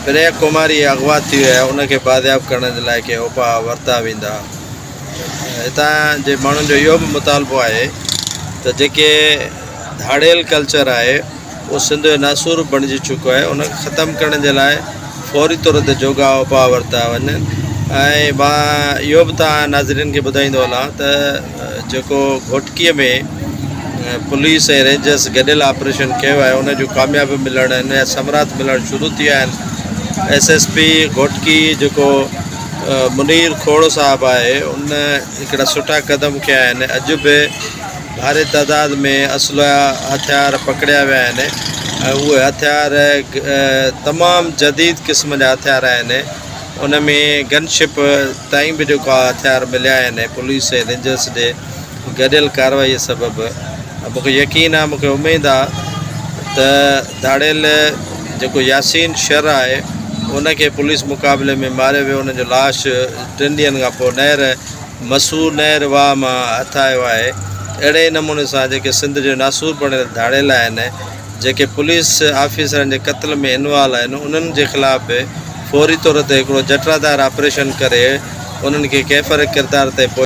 प्रिया कुमारी अगवा थी विया उनखे बादियाब करण जे लाइ के उपाउ वरिता वेंदा। हितां जे माण्हुनि जो इहो बि मुतालबो आहे त जेके धाड़ेल कल्चर आहे उहो सिंध जो नासूर बणिजी चुको आहे, उनखे ख़तमु करण जे लाइ फौरी तौर ते जोगा उपाउ वरिता वञनि। ऐं मां इहो बि तव्हां नाज़रीन खे ॿुधाईंदो हलां त जेको घोटकीअ में पुलिस ऐं रेंजर्स गॾियल ऑपरेशन कयो आहे उन जूं कामयाबी मिलण इन जा समरात मिलणु शुरू थी विया आहिनि। SSP घोटकी जेको मुनीर खोड़ साहब आहे उन हिकिड़ा सुठा क़दम कया आहिनि। अॼु बि भारी तादाद में असला हथियार पकड़िया विया आहिनि ऐं उहे हथियार तमामु जदीद क़िस्म जा हथियार आहिनि। उन में गनशिप ताईं बि जेका हथियार मिलिया आहिनि पुलिस ऐं रेंजर्स ॾे गॾियल कार्रवाई सबबि मूंखे यकीन आहे, मूंखे उमेदु आहे त धाड़ेल जेको यासीन शर आहे उनखे पुलिस मुक़ाबले में मारियो वियो, उनजो लाश 3 ॾींहंनि खां पोइ नहर मसूर नहर वाह मां हथायो आहे। अहिड़े नमूने सां जेके सिंध जो नासूर बणियल धाड़ेल आहिनि, जेके पुलिस ऑफिसरनि जे क़त्ल में इन्वॉल्व आहिनि, उन्हनि जे ख़िलाफ़ फौरी तौर ते हिकिड़ो जटरादार ऑपरेशन करे उन्हनि खे कैफ़र किरदार ते